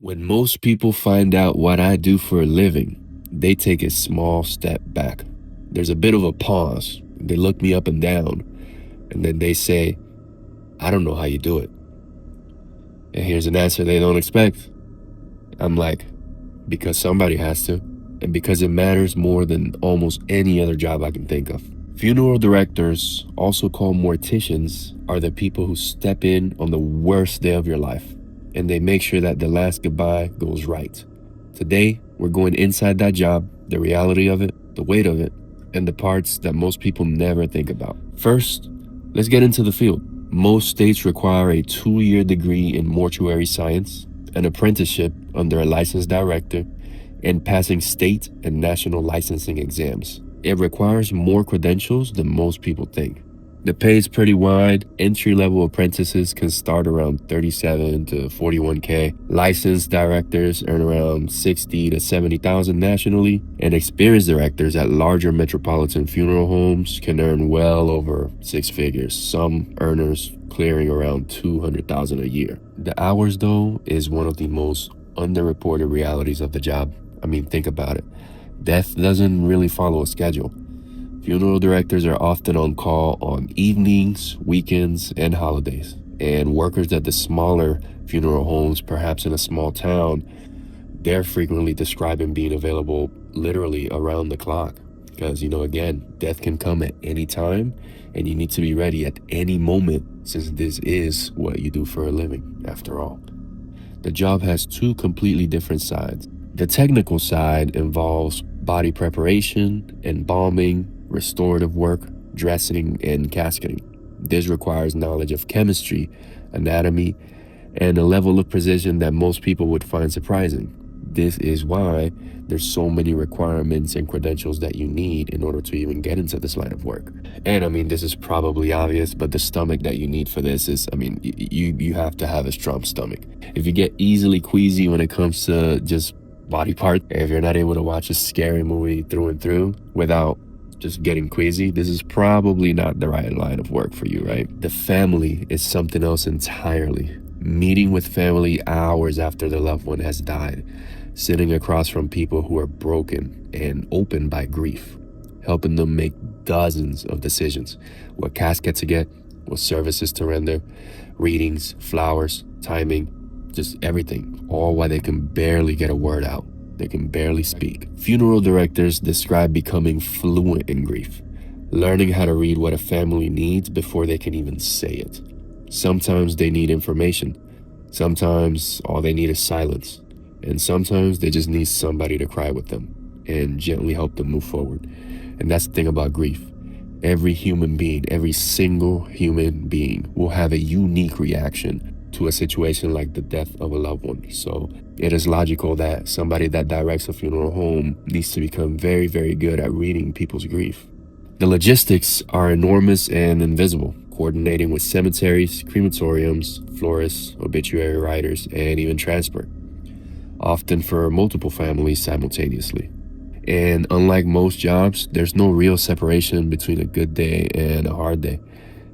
When most people find out what I do for a living, they take a small step back. There's a bit of a pause. They look me up and down, and then they say, I don't know how you do it. And here's an answer they don't expect. I'm like, because somebody has to, and because it matters more than almost any other job I can think of. Funeral directors, also called morticians, are the people who step in on the worst day of your life, and they make sure that the last goodbye goes right. Today, we're going inside that job, the reality of it, the weight of it, and the parts that most people never think about. First, let's get into the field. Most states require a 2-year degree in mortuary science, an apprenticeship under a licensed director, and passing state and national licensing exams. It requires more credentials than most people think. The pay is pretty wide. Entry-level apprentices can start around 37 to 41K. Licensed directors earn around 60 to 70,000 nationally, and experienced directors at larger metropolitan funeral homes can earn well over 6 figures. Some earners clearing around 200,000 a year. The hours, though, is one of the most underreported realities of the job. I mean, think about it. Death doesn't really follow a schedule. Funeral directors are often on call on evenings, weekends, and holidays. And workers at the smaller funeral homes, perhaps in a small town, they're frequently describing being available literally around the clock. Because, again, death can come at any time, and you need to be ready at any moment, since this is what you do for a living, after all. The job has two completely different sides. The technical side involves body preparation, embalming, restorative work, dressing, and casketing. This requires knowledge of chemistry, anatomy, and a level of precision that most people would find surprising. This is why there's so many requirements and credentials that you need in order to even get into this line of work. And I mean, this is probably obvious, but the stomach that you need for this is, you have to have a strong stomach. If you get easily queasy when it comes to just body part, if you're not able to watch a scary movie through and through without just getting queasy, this is probably not the right line of work for you, right? The family is something else entirely. Meeting with family hours after their loved one has died, sitting across from people who are broken and open by grief, helping them make dozens of decisions: what casket to get, what services to render, readings, flowers, timing, just everything, all while they can barely get a word out. They can barely speak. Funeral directors describe becoming fluent in grief, learning how to read what a family needs before they can even say it. Sometimes they need information. Sometimes all they need is silence. And sometimes they just need somebody to cry with them and gently help them move forward. And that's the thing about grief. Every human being, every single human being will have a unique reaction to a situation like the death of a loved one. So it is logical that somebody that directs a funeral home needs to become very, very good at reading people's grief. The logistics are enormous and invisible, coordinating with cemeteries, crematoriums, florists, obituary writers, and even transport, often for multiple families simultaneously. And unlike most jobs, there's no real separation between a good day and a hard day.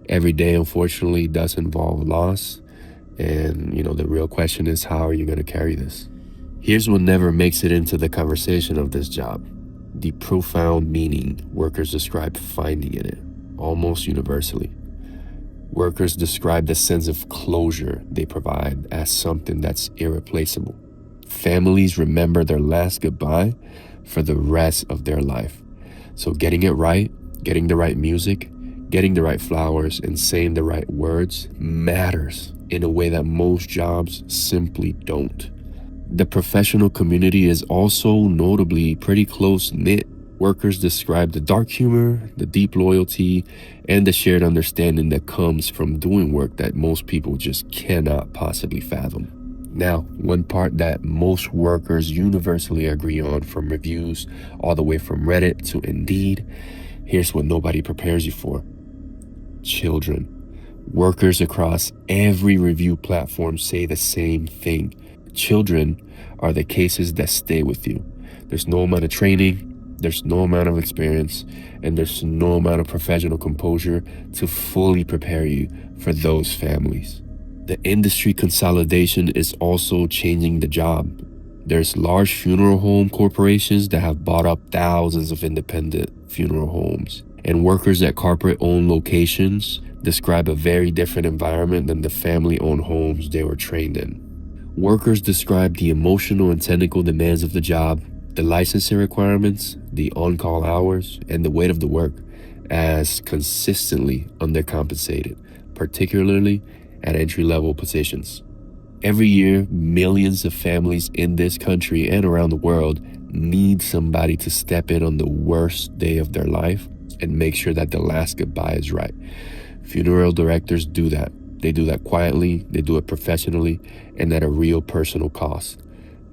Every day, unfortunately, does involve loss. And, the real question is, how are you going to carry this? Here's what never makes it into the conversation of this job: the profound meaning workers describe finding in it, almost universally. Workers describe the sense of closure they provide as something that's irreplaceable. Families remember their last goodbye for the rest of their life. So getting it right, getting the right music, getting the right flowers, and saying the right words matters in a way that most jobs simply don't. The professional community is also notably pretty close-knit. Workers describe the dark humor, the deep loyalty, and the shared understanding that comes from doing work that most people just cannot possibly fathom. Now, one part that most workers universally agree on, from reviews all the way from Reddit to Indeed, here's what nobody prepares you for: children. Workers across every review platform say the same thing. Children are the cases that stay with you. There's no amount of training, there's no amount of experience, and there's no amount of professional composure to fully prepare you for those families. The industry consolidation is also changing the job. There's large funeral home corporations that have bought up thousands of independent funeral homes. And workers at corporate-owned locations describe a very different environment than the family-owned homes they were trained in. Workers describe the emotional and technical demands of the job, the licensing requirements, the on-call hours, and the weight of the work as consistently undercompensated, particularly at entry-level positions. Every year, millions of families in this country and around the world need somebody to step in on the worst day of their life and make sure that the last goodbye is right. Funeral directors do that. They do that quietly, they do it professionally, and at a real personal cost.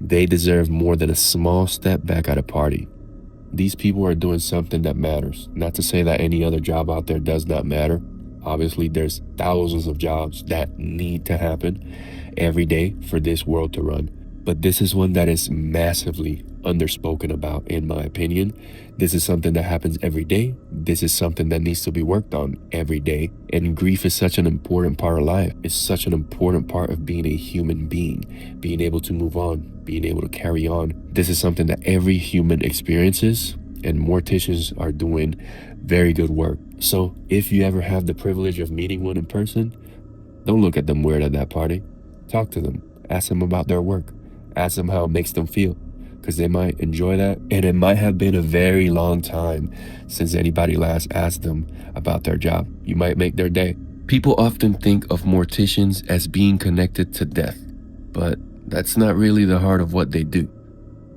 They deserve more than a small step back at a party. These people are doing something that matters. Not to say that any other job out there does not matter. Obviously, there's thousands of jobs that need to happen every day for this world to run. But this is one that is massively underspoken about, in my opinion. This is something that happens every day. This is something that needs to be worked on every day. And grief is such an important part of life. It's such an important part of being a human being, being able to move on, being able to carry on. This is something that every human experiences, and morticians are doing very good work. So if you ever have the privilege of meeting one in person, don't look at them weird at that party. Talk to them. Ask them about their work. Ask them how it makes them feel, because they might enjoy that. And it might have been a very long time since anybody last asked them about their job. You might make their day. People often think of morticians as being connected to death, but that's not really the heart of what they do.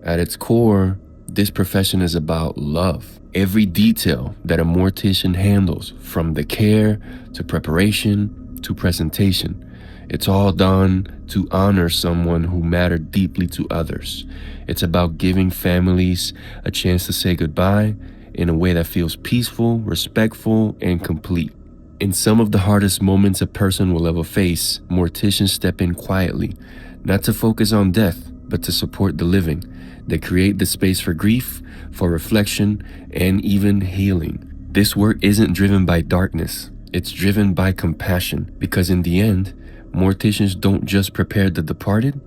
At its core, this profession is about love. Every detail that a mortician handles, from the care to preparation to presentation, it's all done to honor someone who mattered deeply to others. It's about giving families a chance to say goodbye in a way that feels peaceful, respectful, and complete. In some of the hardest moments a person will ever face, morticians step in quietly, not to focus on death, but to support the living. They create the space for grief, for reflection, and even healing. This work isn't driven by darkness. It's driven by compassion, because in the end, morticians don't just prepare the departed,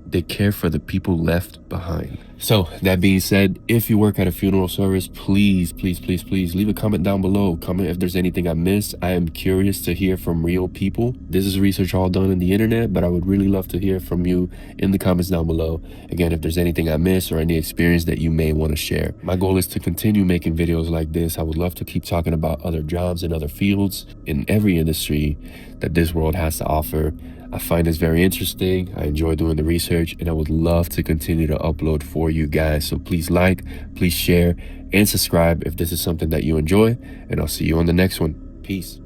they care for the people left behind. So that being said, if you work at a funeral service, please leave a comment down below. Comment if there's anything I missed. I am curious to hear from real people. This is research all done on the internet, but I would really love to hear from you in the comments down below. Again, if there's anything I missed or any experience that you may want to share. My goal is to continue making videos like this. I would love to keep talking about other jobs in other fields in every industry that this world has to offer. I find this very interesting. I enjoy doing the research, and I would love to continue to upload for you guys. So please like, please share, and subscribe if this is something that you enjoy, and I'll see you on the next one. Peace.